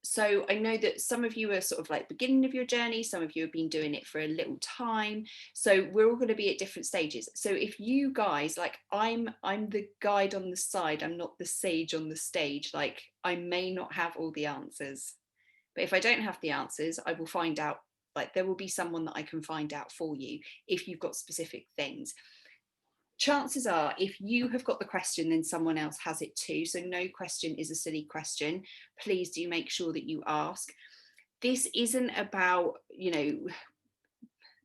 So I know that some of you are sort of like beginning of your journey, some of you have been doing it for a little time. So we're all going to be at different stages. So if you guys, like I'm the guide on the side, I'm not the sage on the stage. Like I may not have all the answers, but if I don't have the answers, I will find out. Like there will be someone that I can find out for you if you've got specific things. Chances are if you have got the question, then someone else has it too. So no question is a silly question. Please do make sure that you ask. This isn't about,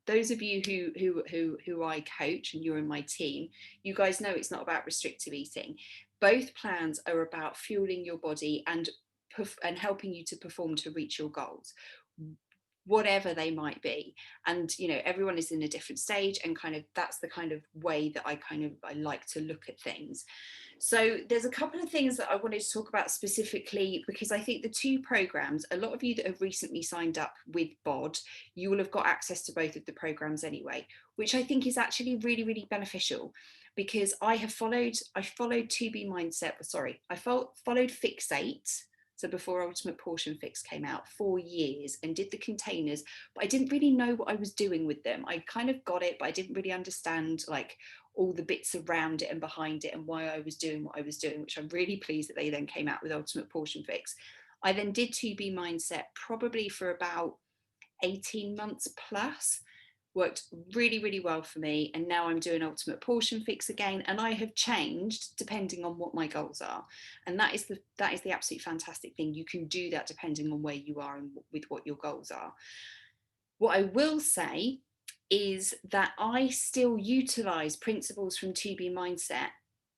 those of you who I coach and you're in my team, you guys know it's not about restrictive eating. Both plans are about fueling your body and helping you to perform to reach your goals, whatever they might be. And everyone is in a different stage, and kind of that's the kind of way that I like to look at things. So there's a couple of things that I wanted to talk about specifically, because I think the two programs, a lot of you that have recently signed up with bod, you will have got access to both of the programs anyway, which I think is actually really, really beneficial, because I followed 2B mindset, I followed Fixate. So before Ultimate Portion Fix came out, 4 years, and did the containers, but I didn't really know what I was doing with them. I kind of got it, but I didn't really understand like all the bits around it and behind it and why I was doing what I was doing, which I'm really pleased that they then came out with Ultimate Portion Fix. I then did 2B Mindset probably for about 18 months plus. Worked really, really well for me. And now I'm doing Ultimate Portion Fix again. And I have changed depending on what my goals are. And that is the absolute fantastic thing. You can do that depending on where you are and with what your goals are. What I will say is that I still utilize principles from 2B Mindset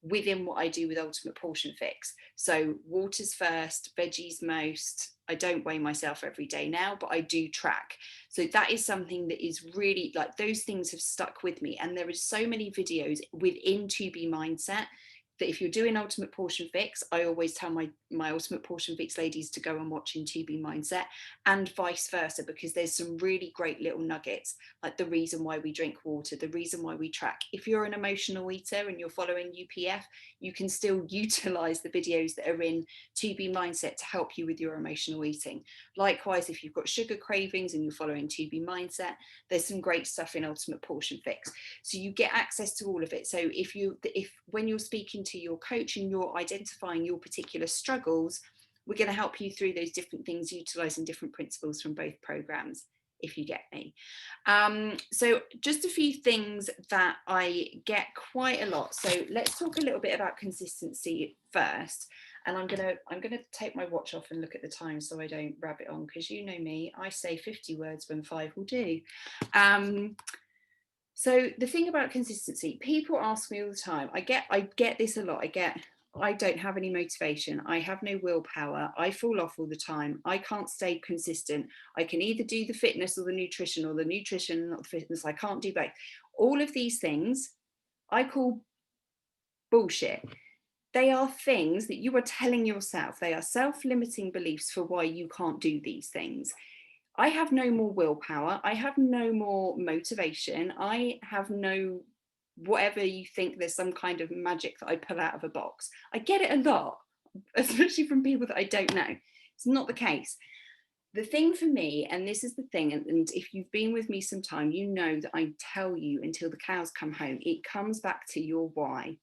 within what I do with Ultimate Portion Fix. So waters first, veggies most. I don't weigh myself every day now, but I do track. So that is something that is really, like, those things have stuck with me. And there is so many videos within 2B Mindset that if you're doing Ultimate Portion Fix, I always tell my Ultimate Portion Fix ladies to go and watch in 2B Mindset, and vice versa, because there's some really great little nuggets, like the reason why we drink water, the reason why we track. If you're an emotional eater and you're following UPF, you can still utilize the videos that are in 2B Mindset to help you with your emotional eating. Likewise, if you've got sugar cravings and you're following 2B Mindset, there's some great stuff in Ultimate Portion Fix. So you get access to all of it. So if when you're speaking to your coach and you're identifying your particular struggles, we're going to help you through those different things, utilizing different principles from both programs, if you get me. So just a few things that I get quite a lot. So let's talk a little bit about consistency first. And I'm gonna take my watch off and look at the time so I don't rabbit on, because you know me, I say 50 words when 5 will do. So the thing about consistency, people ask me all the time, I get this a lot. I don't have any motivation. I have no willpower. I fall off all the time. I can't stay consistent. I can either do the fitness or the nutrition and not the fitness. I can't do both. All of these things I call bullshit. They are things that you are telling yourself. They are self-limiting beliefs for why you can't do these things. I have no more willpower. I have no more motivation. I have no whatever you think there's some kind of magic that I pull out of a box. I get it a lot, especially from people that I don't know. It's not the case. The thing for me, and this is the thing, and if you've been with me some time, you know that I tell you until the cows come home, it comes back to your why.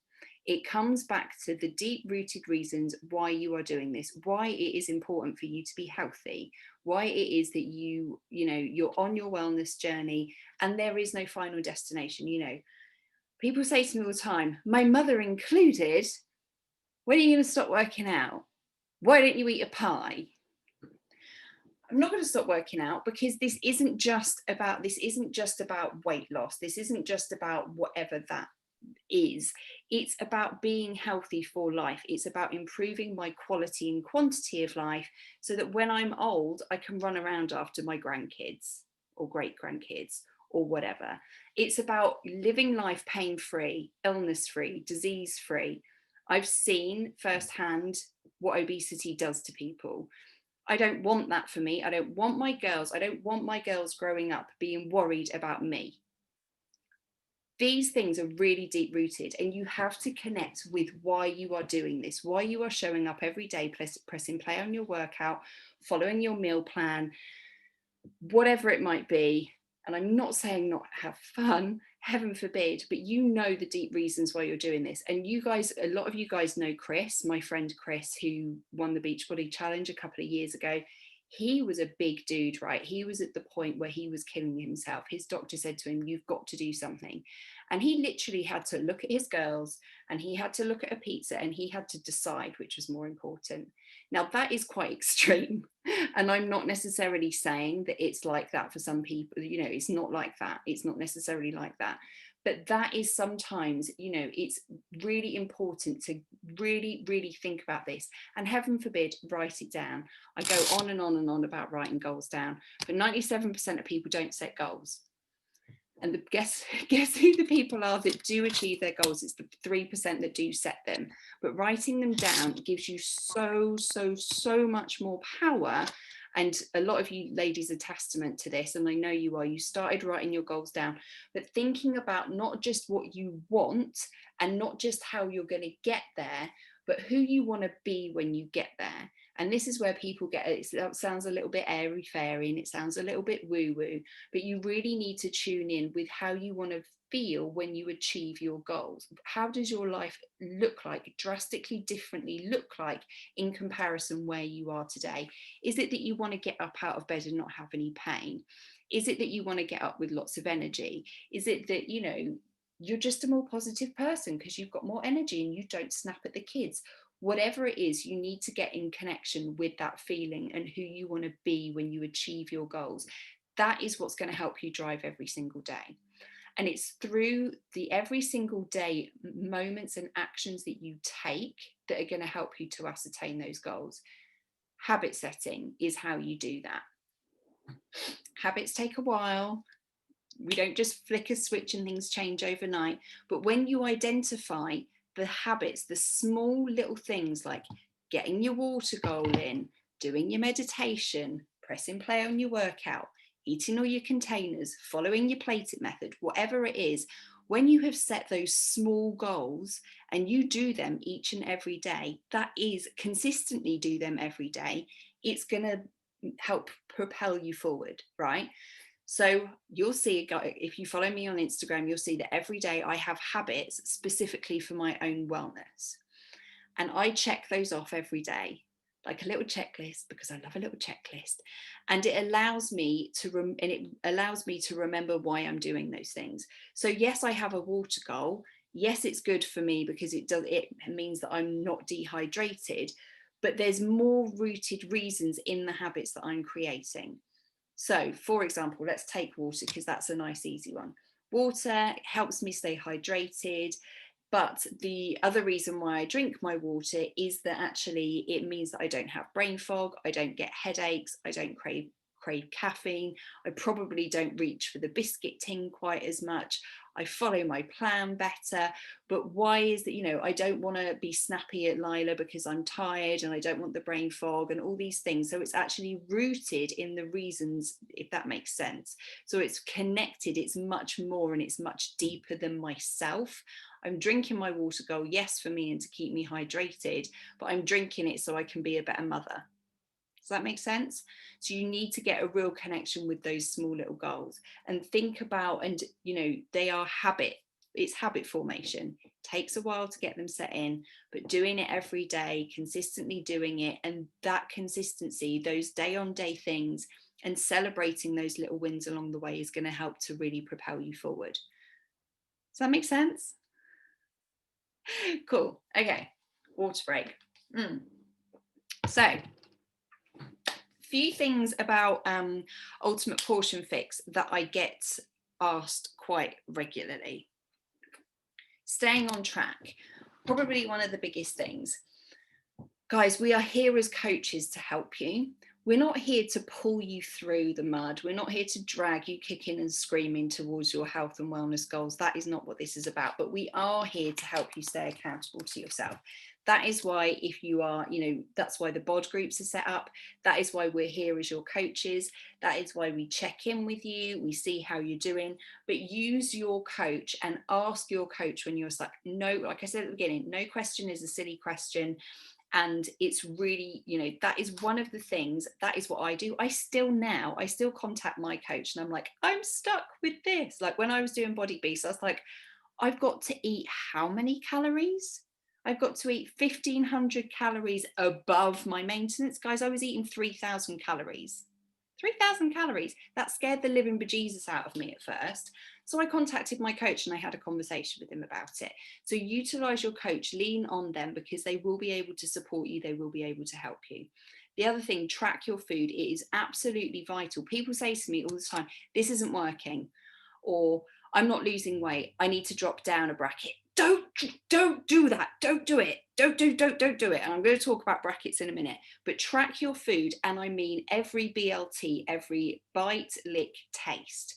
It comes back to the deep-rooted reasons why you are doing this, why it is important for you to be healthy, why it is that you're on your wellness journey, and there is no final destination. People say to me all the time, my mother included, when are you going to stop working out? Why don't you eat a pie? I'm not going to stop working out, because this isn't just about weight loss. This isn't just about whatever that is. It's about being healthy for life. It's about improving my quality and quantity of life, so that when I'm old, I can run around after my grandkids or great grandkids or whatever. It's about living life pain-free, illness-free, disease-free. I've seen firsthand what obesity does to people. I don't want that for me. I don't want my girls growing up being worried about me. These things are really deep rooted, and you have to connect with why you are doing this, why you are showing up every day, pressing play on your workout, following your meal plan, whatever it might be. And I'm not saying not have fun, heaven forbid, but you know the deep reasons why you're doing this. And you guys, a lot of you guys know Chris, my friend Chris, who won the Beachbody Challenge a couple of years ago. He was a big dude, right? He was at the point where he was killing himself. His doctor said to him, "You've got to do something." And he literally had to look at his girls, and he had to look at a pizza, and he had to decide which was more important. Now, that is quite extreme. And I'm not necessarily saying that it's like that for some people. You know, it's not like that. It's not necessarily like that. But that is sometimes, you know, it's really important to really, really think about this. And heaven forbid, write it down. I go on and on and on about writing goals down, but 97% of people don't set goals. And guess who the people are that do achieve their goals? It's the 3% that do set them. But writing them down gives you so much more power. And a lot of you ladies are testament to this, and I know you are. You started writing your goals down, but thinking about not just what you want and not just how you're going to get there, but who you want to be when you get there. And this is where people get it. It sounds a little bit airy fairy and it sounds a little bit woo woo, but you really need to tune in with how you want to feel when you achieve your goals. How does your life look like, drastically differently look like in comparison where you are today? Is it that you want to get up out of bed and not have any pain? Is it that you want to get up with lots of energy? Is it that, you know, you're just a more positive person because you've got more energy and you don't snap at the kids? Whatever it is, you need to get in connection with that feeling and who you want to be when you achieve your goals. That is what's going to help you drive every single day. And it's through the every single day moments and actions that you take that are going to help you to ascertain those goals. Habit setting is how you do that. Habits take a while. We don't just flick a switch and things change overnight. But when you identify the habits, the small little things like getting your water goal in, doing your meditation, pressing play on your workout, eating all your containers, following your plate it method, whatever it is, when you have set those small goals and you do them each and every day, that is consistently do them every day, it's going to help propel you forward, right? So you'll see, if you follow me on Instagram, you'll see that every day I have habits specifically for my own wellness. And I check those off every day, like a little checklist, because I love a little checklist. And it allows me to remember why I'm doing those things. So yes, I have a water goal. Yes, it's good for me because it means that I'm not dehydrated, but there's more rooted reasons in the habits that I'm creating. So, for example, let's take water because that's a nice, easy one. Water helps me stay hydrated. But the other reason why I drink my water is that actually it means that I don't have brain fog, I don't get headaches, I don't crave caffeine, I probably don't reach for the biscuit tin quite as much, I follow my plan better. But why is that? You know, I don't want to be snappy at Lila because I'm tired, and I don't want the brain fog and all these things. So it's actually rooted in the reasons, if that makes sense. So it's connected, it's much more, and it's much deeper than myself. I'm drinking my water goal, yes, for me and to keep me hydrated, but I'm drinking it so I can be a better mother. Does that make sense? So you need to get a real connection with those small little goals and think about, and you know, they are habit. It's habit formation. It takes a while to get them set in, but doing it every day, consistently doing it, and that consistency, those day on day things, and celebrating those little wins along the way is going to help to really propel you forward. Does that make sense? Cool. Okay. Water break. So, few things about Ultimate Portion Fix that I get asked quite regularly. Staying on track, probably one of the biggest things. Guys, we are here as coaches to help you. We're not here to pull you through the mud. We're not here to drag you kicking and screaming towards your health and wellness goals. That is not what this is about. But we are here to help you stay accountable to yourself. That is why, if you are, that's why the bod groups are set up. That is why we're here as your coaches. That is why we check in with you. We see how you're doing. But use your coach and ask your coach when you're stuck. No, like I said at the beginning, no question is a silly question. And it's really, that is one of the things, that is what I do. I still contact my coach and I'm like, I'm stuck with this. Like when I was doing Body Beast, I was like, I've got to eat how many calories? I've got to eat 1,500 calories above my maintenance. Guys, I was eating 3,000 calories. 3,000 calories. That scared the living bejesus out of me at first. So I contacted my coach and I had a conversation with him about it. So utilize your coach, lean on them, because they will be able to support you. They will be able to help you. The other thing, track your food. It is absolutely vital. People say to me all the time, this isn't working, or I'm not losing weight. I need to drop down a bracket. Don't do that. Don't do it. Don't do it. And I'm going to talk about brackets in a minute, but track your food. And I mean every BLT, every bite, lick, taste,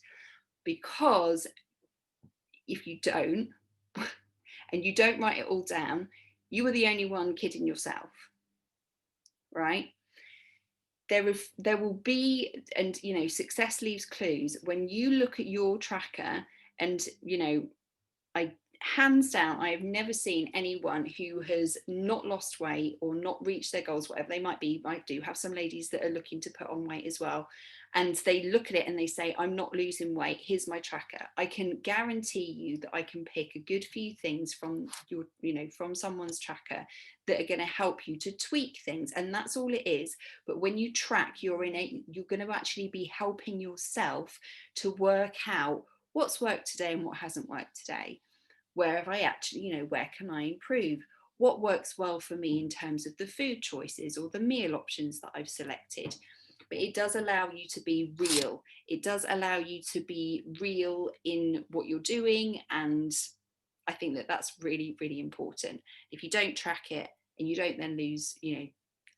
because if you don't, and you don't write it all down, you are the only one kidding yourself, right? There will be, and success leaves clues. When you look at your tracker, and I hands down, I have never seen anyone who has not lost weight or not reached their goals, whatever they might be. I do have some ladies that are looking to put on weight as well, and they look at it and they say, I'm not losing weight, here's my tracker. I can guarantee you that I can pick a good few things from from someone's tracker that are going to help you to tweak things, and that's all it is. But when you track, you're going to actually be helping yourself to work out what's worked today and what hasn't worked today. Where have I actually, where can I improve? What works well for me in terms of the food choices or the meal options that I've selected? But it does allow you to be real. It does allow you to be real in what you're doing. And I think that that's really, really important. If you don't track it and you don't then lose,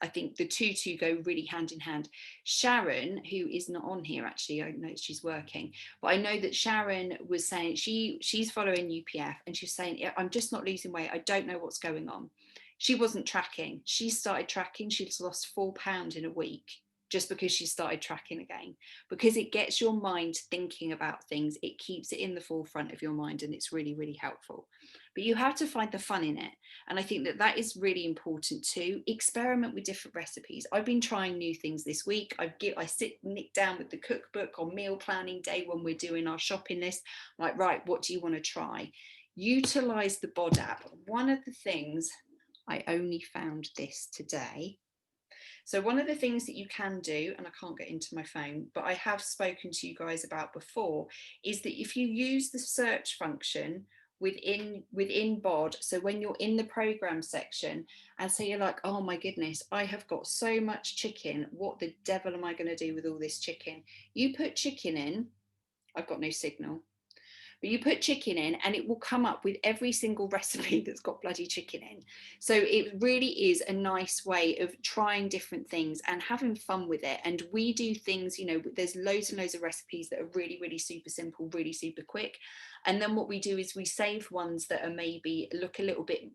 I think the two go really hand in hand. Sharon, who is not on here actually, I know she's working, but I know that Sharon was saying she's following UPF, and she's saying, I'm just not losing weight. I don't know what's going on. She wasn't tracking. She started tracking. She's lost 4 pounds in a week just because she started tracking again, because it gets your mind thinking about things. It keeps it in the forefront of your mind, and it's really, really helpful. But you have to find the fun in it. And I think that that is really important too. Experiment with different recipes. I've been trying new things this week. I sit Nick down with the cookbook on meal planning day when we're doing our shopping list. I'm like, right, what do you want to try? Utilize the bod app. One of the things, I only found this today. So one of the things that you can do, and I can't get into my phone, but I have spoken to you guys about before, is that if you use the search function within bod, so when you're in the program section and so you're like, oh my goodness, I have got so much chicken, what the devil am I going to do with all this chicken? You put chicken in. I've got no signal. But you put chicken in and it will come up with every single recipe that's got bloody chicken in. So it really is a nice way of trying different things and having fun with it. And we do things, there's loads and loads of recipes that are really, really super simple, really super quick. And then what we do is we save ones that are maybe look a little bit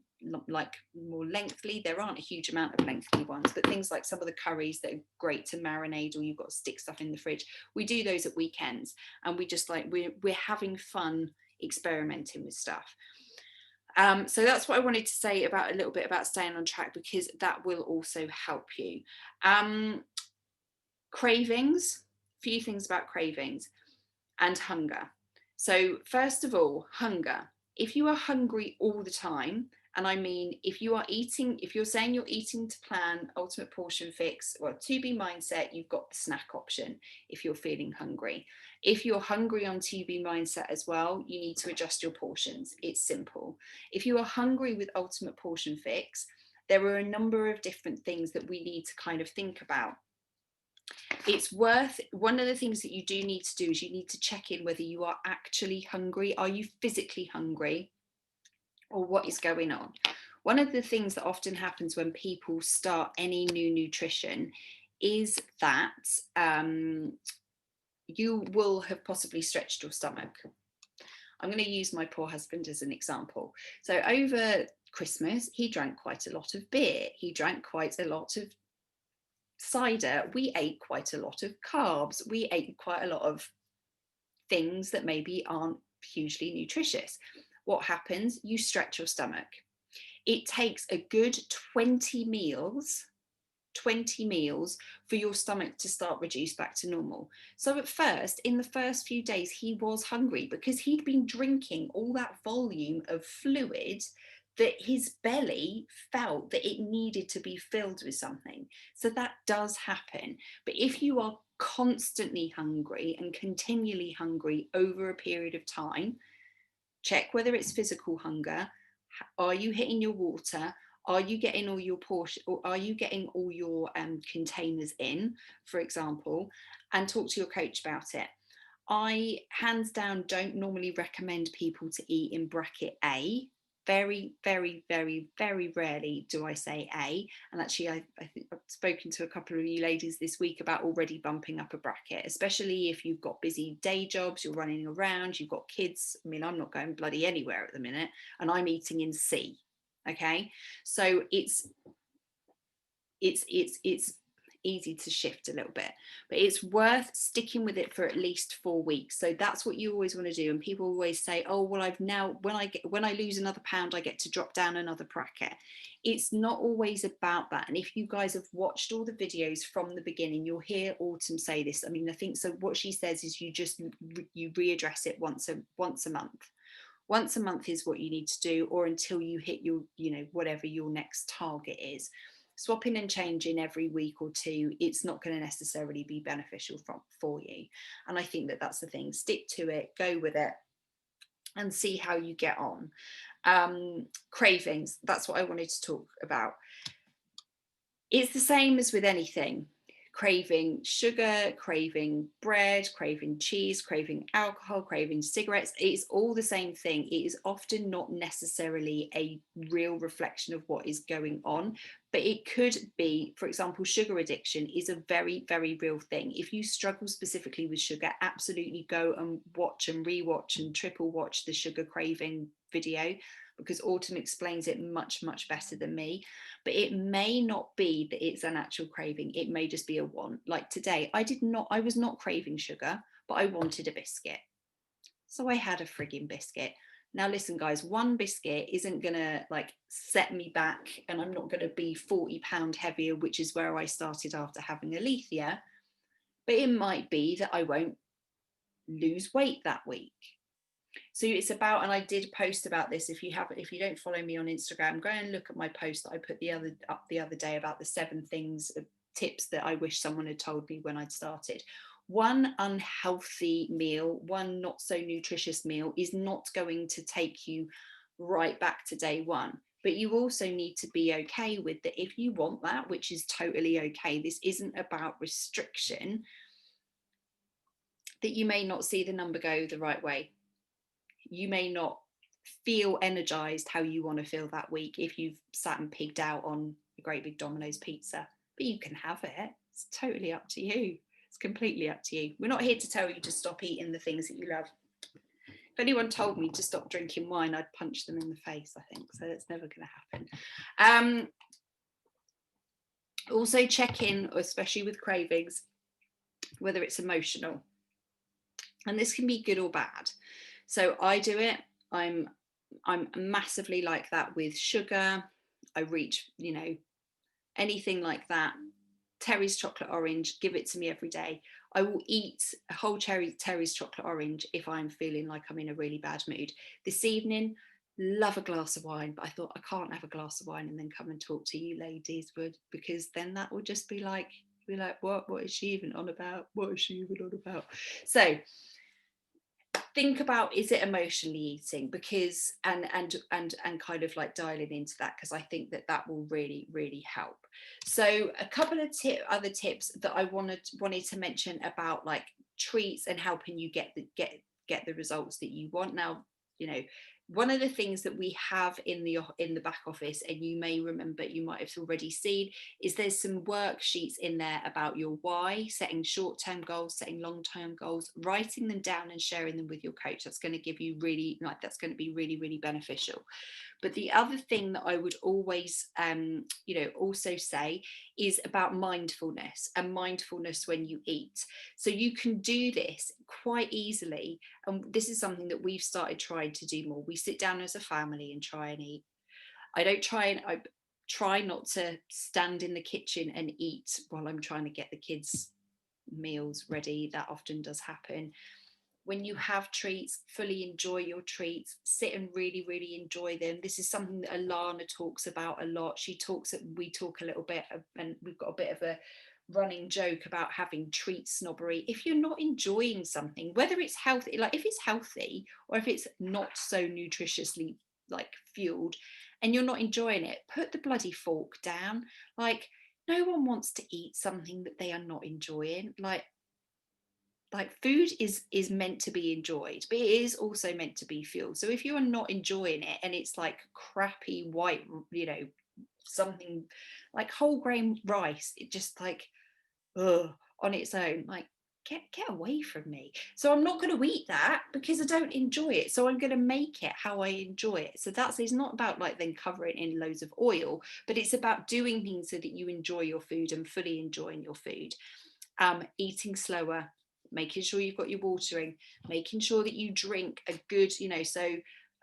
like more lengthy. There aren't a huge amount of lengthy ones, but things like some of the curries that are great to marinate, or you've got to stick stuff in the fridge, we do those at weekends, and we just we're having fun experimenting with stuff. So that's what I wanted to say about a little bit about staying on track, because that will also help you. Cravings, a few things about cravings and hunger. So first of all, hunger. If you are hungry all the time, and I mean, if you're saying you're eating to plan, ultimate portion fix, or 2B mindset, you've got the snack option if you're feeling hungry. If you're hungry on 2B mindset as well, you need to adjust your portions. It's simple. If you are hungry with ultimate portion fix, there are a number of different things that we need to kind of think about. One of the things that you do need to do is you need to check in whether you are actually hungry. Are you physically hungry, or what is going on? One of the things that often happens when people start any new nutrition is that you will have possibly stretched your stomach. I'm going to use my poor husband as an example. So over Christmas, he drank quite a lot of beer. He drank quite a lot of cider. We ate quite a lot of carbs. We ate quite a lot of things that maybe aren't hugely nutritious. What happens? You stretch your stomach. It takes a good 20 meals for your stomach to start reduce back to normal. So at first, in the first few days, he was hungry because he'd been drinking all that volume of fluid that his belly felt that it needed to be filled with something. So that does happen. But if you are constantly hungry and continually hungry over a period of time, check whether it's physical hunger. Are you hitting your water? Are you getting all your portion, or are you getting all your containers in, for example, and talk to your coach about it. I, hands down, don't normally recommend people to eat in bracket A. Very, very, very, very rarely do I say A. And actually, I think I've spoken to a couple of you ladies this week about already bumping up a bracket, especially if you've got busy day jobs, you're running around, you've got kids. I mean, I'm not going bloody anywhere at the minute, and I'm eating in C. Okay, so it's easy to shift a little bit, but it's worth sticking with it for at least 4 weeks. So that's what you always want to do. And people always say, oh well, I've now, when I lose another pound, I get to drop down another bracket. It's not always about that. And if you guys have watched all the videos from the beginning, you'll hear Autumn say this. I mean, I think so what she says is you readdress it once a month. Once a month is what you need to do, or until you hit your, whatever your next target is. Swapping and changing every week or two, it's not going to necessarily be beneficial for you. And I think that that's the thing. Stick to it, go with it, and see how you get on. Cravings, that's what I wanted to talk about. It's the same as with anything. Craving sugar, craving bread, craving cheese, craving alcohol, craving cigarettes. It's all the same thing. It is often not necessarily a real reflection of what is going on, but it could be. For example, sugar addiction is a very, very real thing. If you struggle specifically with sugar, absolutely go and watch and rewatch and triple watch the sugar craving video, because Autumn explains it much, much better than me. But it may not be that it's an actual craving. It may just be a want. Like today, I was not craving sugar, but I wanted a biscuit. So I had a frigging biscuit. Now listen, guys, one biscuit isn't gonna like set me back, and I'm not gonna be 40 pounds heavier, which is where I started after having Alethea. But it might be that I won't lose weight that week. So it's about, and I did post about this. If you don't follow me on Instagram, go and look at my post that I put up the other day about the 7 things, tips that I wish someone had told me when I'd started. One unhealthy meal, one not so nutritious meal, is not going to take you right back to day one. But you also need to be okay with that. If you want that, which is totally okay, this isn't about restriction, that you may not see the number go the right way. You may not feel energized how you want to feel that week if you've sat and pigged out on a great big Domino's pizza, but you can have it. It's totally up to you. It's completely up to you. We're not here to tell you to stop eating the things that you love. If anyone told me to stop drinking wine, I'd punch them in the face, I think. So that's never going to happen. Also check in, especially with cravings, whether it's emotional. And this can be good or bad. So I do it. I'm massively like that with sugar. I reach, anything like that. Terry's chocolate orange, give it to me every day. I will eat a whole Terry's chocolate orange if I'm feeling like I'm in a really bad mood. This evening, love a glass of wine, but I thought I can't have a glass of wine and then come and talk to you ladies, because then that would just be like, what is she even on about? What is she even on about? So think about, is it emotionally eating? Because and kind of like dialing into that, because I think that will really, really help. So a couple of other tips that I wanted to mention about like treats and helping you get the results that you want. Now, one of the things that we have in the back office, and you may remember, you might have already seen, is there's some worksheets in there about your why, setting short-term goals, setting long-term goals, writing them down and sharing them with your coach. That's going to give you that's going to be really, really beneficial. But the other thing that I would always, also say is about mindfulness, and mindfulness when you eat. So you can do this quite easily. And this is something that we've started trying to do more. We sit down as a family and try and eat. I try not to stand in the kitchen and eat while I'm trying to get the kids' meals ready. That often does happen. When you have treats, fully enjoy your treats, sit and really, really enjoy them. This is something that Alana talks about a lot. We talk a little bit, and we've got a bit of a running joke about having treat snobbery. If you're not enjoying something, whether it's healthy, like if it's healthy or if it's not so nutritiously like fueled and you're not enjoying it, put the bloody fork down. Like, no one wants to eat something that they are not enjoying. Like food is meant to be enjoyed, but it is also meant to be fueled. So if you're not enjoying it and it's like crappy white, something like whole grain rice, it just like, ugh, on its own, like, get away from me. So I'm not going to eat that because I don't enjoy it, so I'm going to make it how I enjoy it. So it's not about like then covering in loads of oil, but it's about doing things so that you enjoy your food and fully enjoying your food. Eating slower, making sure you've got your watering, making sure that you drink a good, so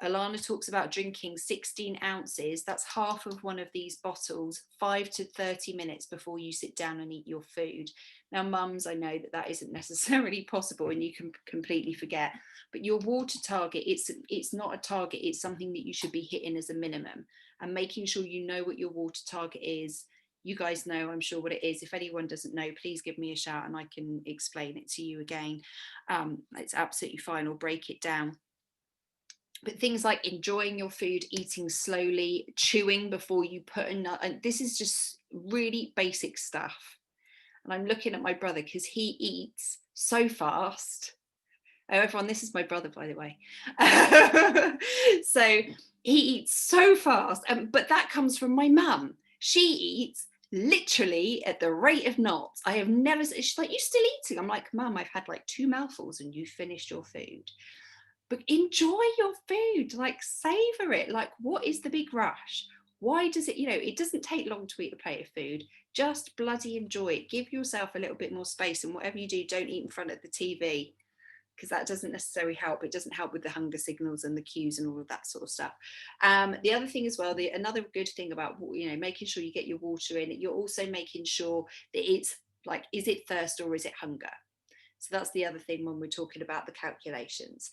Alana talks about drinking 16 ounces. That's half of one of these bottles, 5 to 30 minutes before you sit down and eat your food. Now, mums, I know that isn't necessarily possible and you can completely forget, but your water target, it's not a target, it's something that you should be hitting as a minimum, and making sure you know what your water target is. You guys know, I'm sure, what it is. If anyone doesn't know, please give me a shout and I can explain it to you again. It's absolutely fine, or break it down. But things like enjoying your food, eating slowly, chewing before you put a nut, and this is just really basic stuff. And I'm looking at my brother because he eats so fast. Oh, everyone, this is my brother, by the way. So he eats so fast, but that comes from my mum. She eats literally at the rate of knots. I have never, she's like, you still eating? I'm like, Mum, I've had like 2 mouthfuls and you finished your food. But enjoy your food, like savor it. Like, what is the big rush? Why does it, it doesn't take long to eat a plate of food. Just bloody enjoy it. Give yourself a little bit more space, and whatever you do, don't eat in front of the TV, because that doesn't necessarily help. It doesn't help with the hunger signals and the cues and all of that sort of stuff. The other thing as well, another good thing about, making sure you get your water in, you're also making sure that it's like, is it thirst or is it hunger? So that's the other thing when we're talking about the calculations.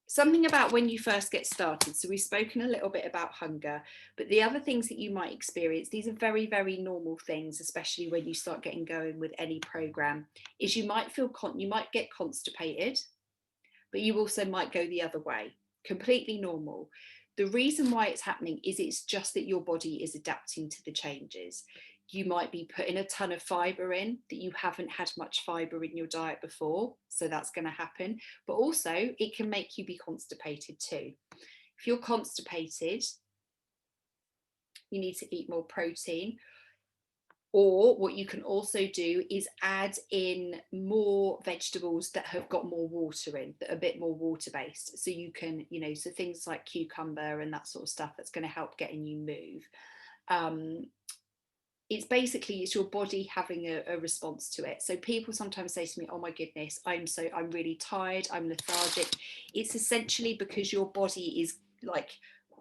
Something about when you first get started. So we've spoken a little bit about hunger, but the other things that you might experience, these are very, very normal things, especially when you start getting going with any program, is you might get constipated, but you also might go the other way. Completely normal. The reason why it's happening is it's just that your body is adapting to the changes. You might be putting a ton of fiber in that you haven't had much fiber in your diet before, so that's going to happen. But also, it can make you be constipated too. If you're constipated, you need to eat more protein. Or what you can also do is add in more vegetables that have got more water in, that are a bit more water based. So you can, so things like cucumber and that sort of stuff, that's going to help getting you move. It's your body having a response to it. So people sometimes say to me, oh my goodness, I'm really tired, I'm lethargic. It's essentially because your body is like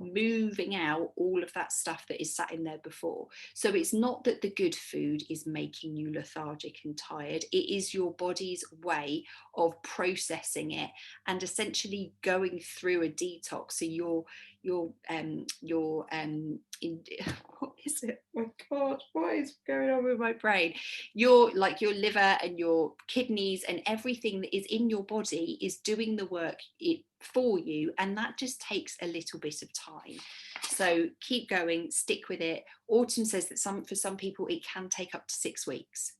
moving out all of that stuff that is sat in there before. So it's not that the good food is making you lethargic and tired, it is your body's way of processing it and essentially going through a detox. So your what is it? Oh my God, what is going on with my brain? Your liver and your kidneys and everything that is in your body is doing the work for you, and that just takes a little bit of time. So keep going, stick with it. Autumn says that for some people it can take up to 6 weeks.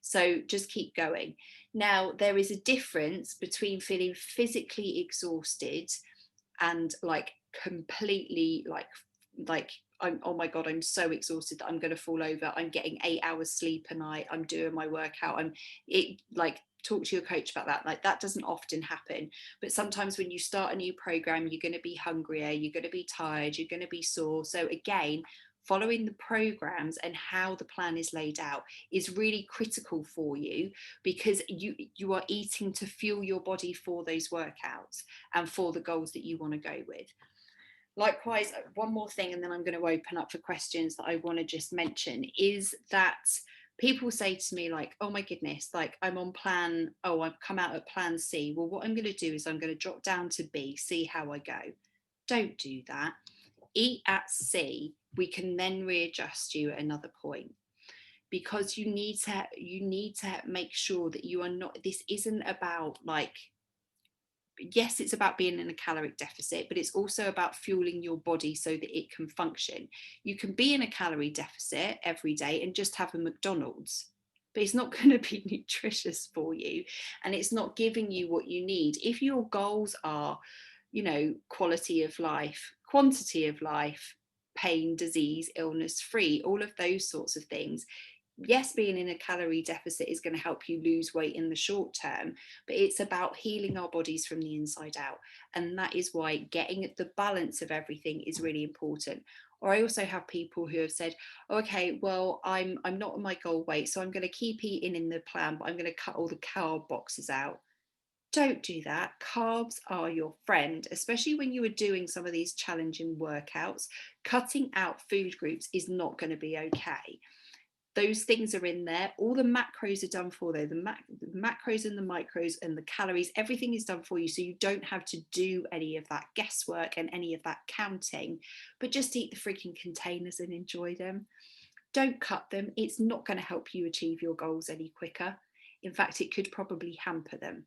So just keep going. Now, there is a difference between feeling physically exhausted and like completely like oh my God, I'm so exhausted that I'm going to fall over. I'm getting 8 hours sleep a night. I'm doing my workout. Talk to your coach about that. Like, that doesn't often happen. But sometimes when you start a new program, you're going to be hungrier, you're going to be tired, you're going to be sore. So again, following the programs and how the plan is laid out is really critical for you, because you are eating to fuel your body for those workouts and for the goals that you want to go with. Likewise, one more thing, and then I'm going to open up for questions, that I want to just mention is that people say to me, like, oh my goodness, like, I'm on plan, oh, I've come out at plan C. Well, what I'm going to do is I'm going to drop down to B, see how I go. Don't do that. Eat at C. We can then readjust you at another point, because you need to make sure that you are not, this isn't about, like, yes, it's about being in a caloric deficit, but it's also about fueling your body so that it can function. You can be in a calorie deficit every day and just have a McDonald's, but it's not going to be nutritious for you, and it's not giving you what you need. If your goals are, quality of life, quantity of life, pain, disease, illness free, all of those sorts of things, yes, being in a calorie deficit is going to help you lose weight in the short term, but it's about healing our bodies from the inside out. And that is why getting at the balance of everything is really important. Or I also have people who have said, oh, okay, well, I'm not on my goal weight, so I'm going to keep eating in the plan, but I'm going to cut all the carb boxes out. Don't do that. Carbs are your friend, especially when you are doing some of these challenging workouts. Cutting out food groups is not going to be okay. Those things are in there. All the macros are done for, though. The macros and the micros and the calories, everything is done for you. So you don't have to do any of that guesswork and any of that counting, but just eat the freaking containers and enjoy them. Don't cut them. It's not going to help you achieve your goals any quicker. In fact, it could probably hamper them.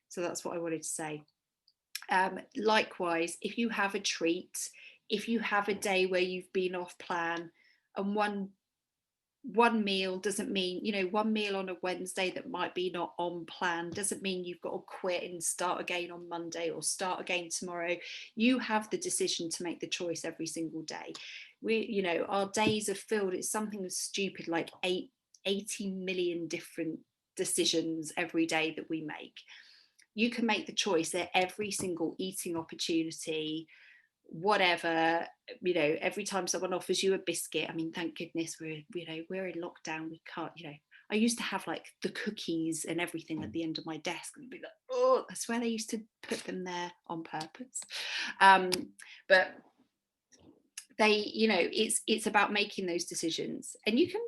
So that's what I wanted to say. Likewise, if you have a treat, if you have a day where you've been off plan, and one meal doesn't mean, one meal on a Wednesday that might be not on plan doesn't mean you've got to quit and start again on Monday or start again tomorrow. You have the decision to make the choice every single day. Our days are filled. It's something stupid like 80 million different decisions every day that we make. You can make the choice that every single eating opportunity, whatever, every time someone offers you a biscuit, I mean, thank goodness we're in lockdown. We can't, I used to have like the cookies and everything at the end of my desk and be like, oh, I swear they used to put them there on purpose. But they, it's about making those decisions. And you can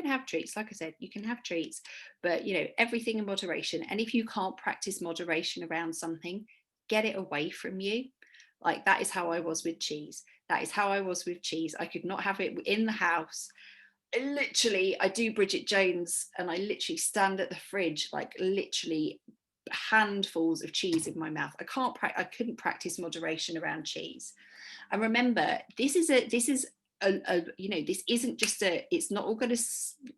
have treats, like I said, you can have treats, but everything in moderation. And if you can't practice moderation around something, get it away from you. Like, that is how I was with cheese. That is how I was with cheese. I could not have it in the house. I do Bridget Jones, and I literally stand at the fridge, like literally handfuls of cheese in my mouth. I couldn't practice moderation around cheese. And remember, this isn't just it's not all going to,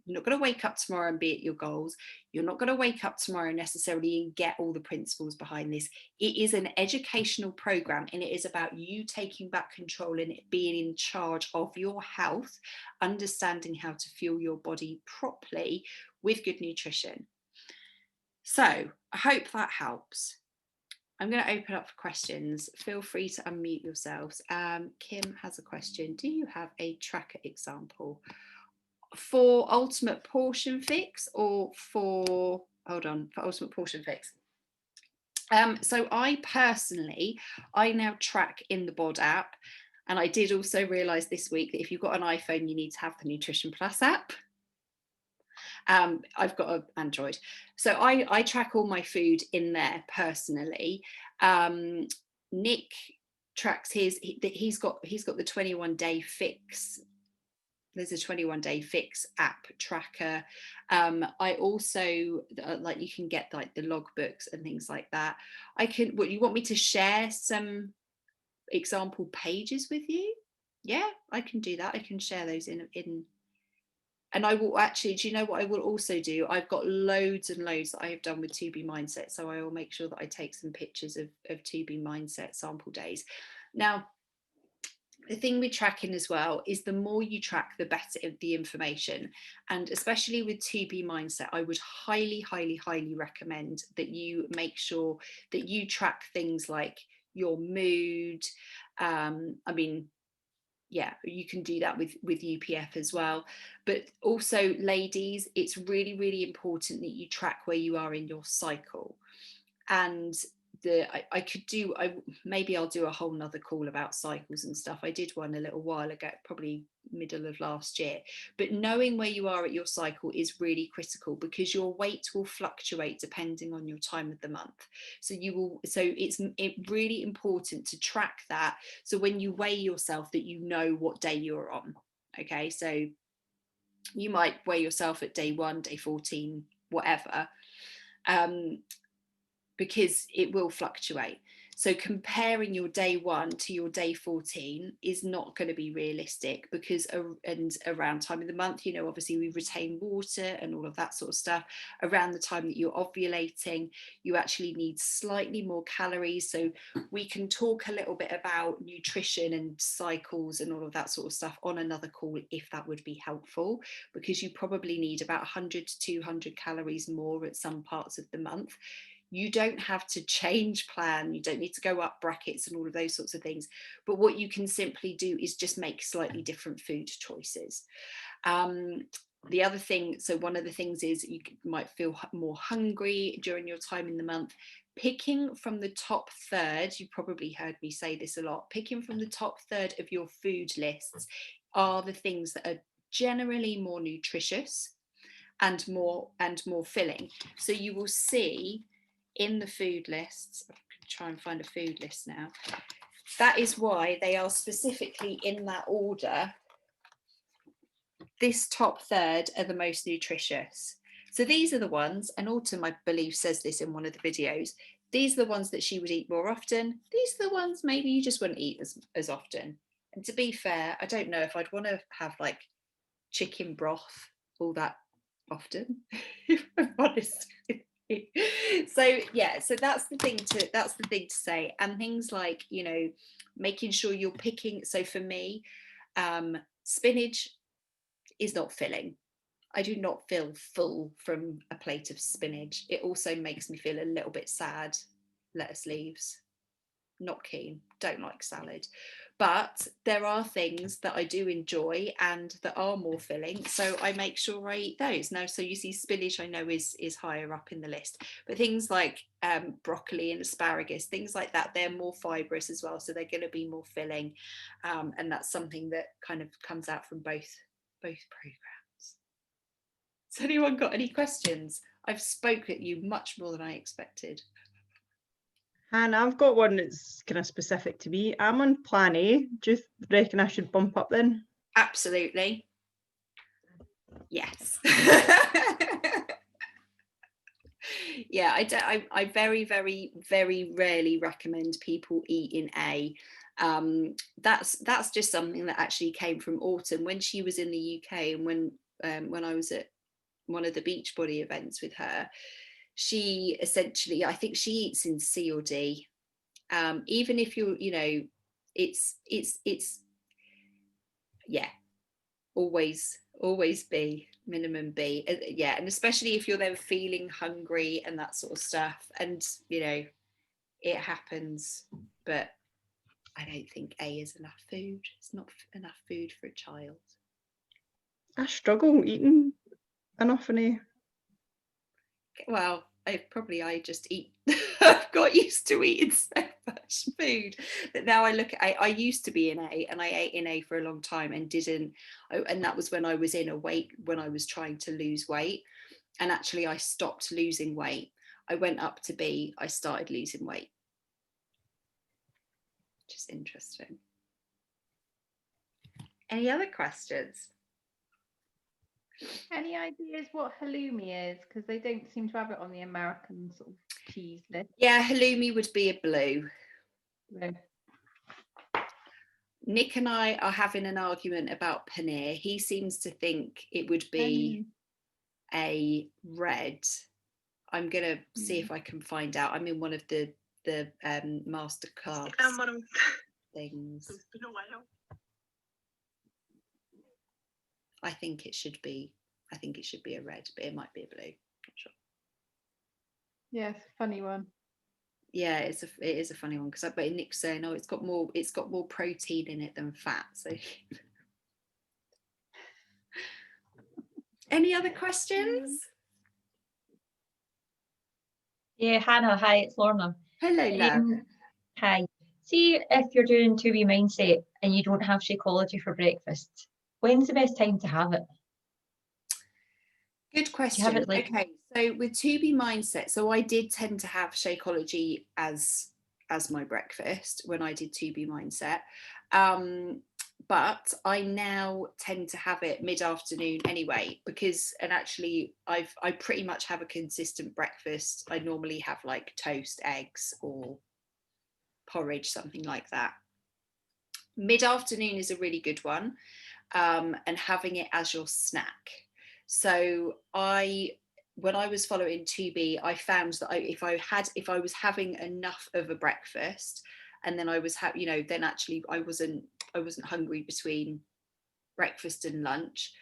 you're not going to wake up tomorrow and be at your goals. You're not going to wake up tomorrow necessarily and get all the principles behind this. It is an educational program, and it is about you taking back control and being in charge of your health, understanding how to fuel your body properly with good nutrition. So I hope that helps. I'm going to open up for questions. Feel free to unmute yourselves. Kim has a question. Do you have a tracker example for Ultimate Portion Fix or for Ultimate Portion Fix? So I now track in the BOD app. And I did also realise this week that if you've got an iPhone, you need to have the Nutrition Plus app. I've got an Android, so I track all my food in there personally. Nick tracks his. He's got the 21-day fix. There's a 21-day fix app tracker. I also like, you can get like the logbooks and things like that. What, you want me to share some example pages with you? Yeah, I can do that. I can share those in. And I will actually, do you know what I will also do? I've got loads and loads that I have done with 2B Mindset. So I will make sure that I take some pictures of 2B Mindset sample days. Now, The thing with tracking as well is the more you track, the better the information. And especially with 2B mindset, I would highly, highly, highly recommend that you make sure that you track things like your mood. I mean, yeah, you can do that with UPF as well. But also, ladies, it's really, really important that you track where you are in your cycle. And I could do, maybe I'll do a whole nother call about cycles and stuff. I did one a little while ago, probably middle of last year. But knowing where you are at your cycle is really critical, because your weight will fluctuate depending on your time of the month. So it's really important to track that, so when you weigh yourself, that you know what day you're on. Okay, so you might weigh yourself at day 1, day 14, whatever, because it will fluctuate. So comparing your day 1 to your day 14 is not going to be realistic, because and around time of the month, you know, obviously we retain water and all of that sort of stuff. Around the time that you're ovulating, you actually need slightly more calories. So we can talk a little bit about nutrition and cycles and all of that sort of stuff on another call, if that would be helpful, because you probably need about 100 to 200 calories more at some parts of the month. You don't have to change plan, you don't need to go up brackets and all of those sorts of things, but what you can simply do is just make slightly different food choices. The other thing, so one of the things is you might feel more hungry during your time in the month. Picking from the top third, you probably heard me say this a lot, picking from the top third of your food lists are the things that are generally more nutritious and more filling. So you will see in the food lists, I can try and find a food list now, that is why they are specifically in that order. This top third are the most nutritious. So these are the ones, and Autumn, I believe, says this in one of the videos, these are the ones that she would eat more often. These are the ones maybe you just wouldn't eat as often. And to be fair, I don't know if I'd want to have like chicken broth all that often, if I'm honest. So yeah, so that's the thing to say. And things like, you know, making sure you're picking. So for me, spinach is not filling. I do not feel full from a plate of spinach. It also makes me feel a little bit sad. Lettuce leaves, not keen, don't like salad. But there are things that I do enjoy and that are more filling, so I make sure I eat those. Now, so you see, spinach I know is higher up in the list, but things like broccoli and asparagus, things like that, they're more fibrous as well, so they're going to be more filling, and that's something that kind of comes out from both programs. Has anyone got any questions? I've spoke at you much more than I expected. Hannah, I've got one that's kind of specific to me. I'm on plan A. Do you reckon I should bump up then? Absolutely. Yes. Yeah, I very, very, very rarely recommend people eat in A. That's just something that actually came from Autumn when she was in the UK, and when I was at one of the Beachbody events with her. She essentially, I think she eats in C or D. Even if you're, you know, it's yeah, always B, minimum B. Yeah, and especially if you're then feeling hungry and that sort of stuff, and you know, it happens. But I don't think A is enough food. It's not enough food for a child. I struggle eating enough in A. Well, I just eat. I've got used to eating so much food that now I look at. I used to be in A, and I ate in A for a long time and didn't. And that was when I was when I was trying to lose weight, and actually I stopped losing weight. I went up to B. I started losing weight. Just interesting. Any other questions? Any ideas what halloumi is? Because they don't seem to have it on the American sort of cheese list. Yeah, halloumi would be a blue. No. Nick and I are having an argument about paneer. He seems to think it would be a red. I'm gonna see if I can find out. I'm in one of the masterclass things. It's been a while. I think it should be a red, but it might be a blue. Not sure. Yeah, it's a funny one. Yeah, it is a funny one because but Nick's saying, oh, it's got more protein in it than fat. So any other questions? Yeah, Hannah, hi, it's Lorna. Hello, love. Hi. See, if you're doing 2B mindset and you don't have Shakeology for breakfast, when's the best time to have it? Good question. it, like- Okay, so with 2B mindset, so I did tend to have Shakeology as my breakfast when I did 2B mindset. But I now tend to have it mid-afternoon anyway, because, and actually I pretty much have a consistent breakfast. I normally have like toast, eggs, or porridge, something like that. Mid-afternoon is a really good one, and having it as your snack. So when I was following 2B, I found that if I was having enough of a breakfast, and then I was then actually I wasn't hungry between breakfast and lunch,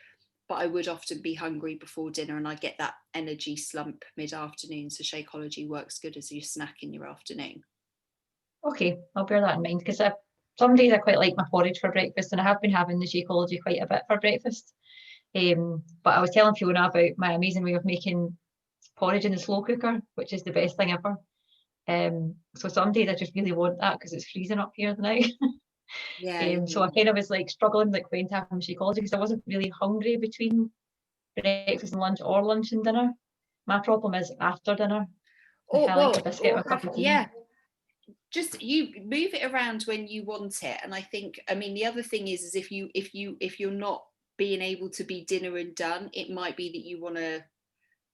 but I would often be hungry before dinner, and I get that energy slump mid-afternoon. So Shakeology works good as your snack in your afternoon. Okay, I'll bear that in mind, because some days I quite like my porridge for breakfast, and I have been having the Shakeology quite a bit for breakfast. But I was telling Fiona about my amazing way of making porridge in the slow cooker, which is the best thing ever. So some days I just really want that because it's freezing up here now. Yeah. So I kind of was like struggling like when to have my Shakeology, because I wasn't really hungry between breakfast and lunch, or lunch and dinner. My problem is after dinner. Like, I like a biscuit or a cup of tea. Yeah, just you move it around when you want it. And I think, I mean, the other thing is if you're not being able to be dinner and done, it might be that you want to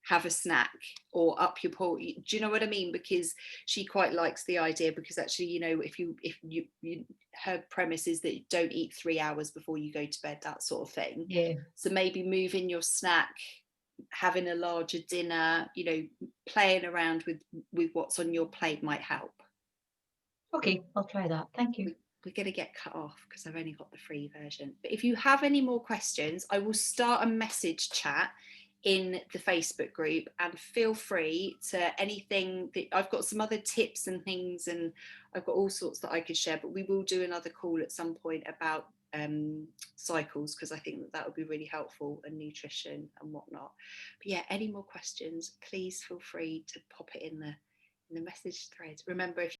have a snack or up your porridge. Do you know what I mean? Because she quite likes the idea, because actually, if you her premise is that you don't eat 3 hours before you go to bed, that sort of thing. Yeah. So maybe moving your snack, having a larger dinner, playing around with what's on your plate might help. Okay, I'll try that. Thank you. We're going to get cut off because I've only got the free version. But if you have any more questions, I will start a message chat in the Facebook group, and feel free to anything that I've got, some other tips and things, and I've got all sorts that I could share, but we will do another call at some point about cycles, because I think that would be really helpful, and nutrition and whatnot. But yeah, any more questions, please feel free to pop it in the message thread. Remember, if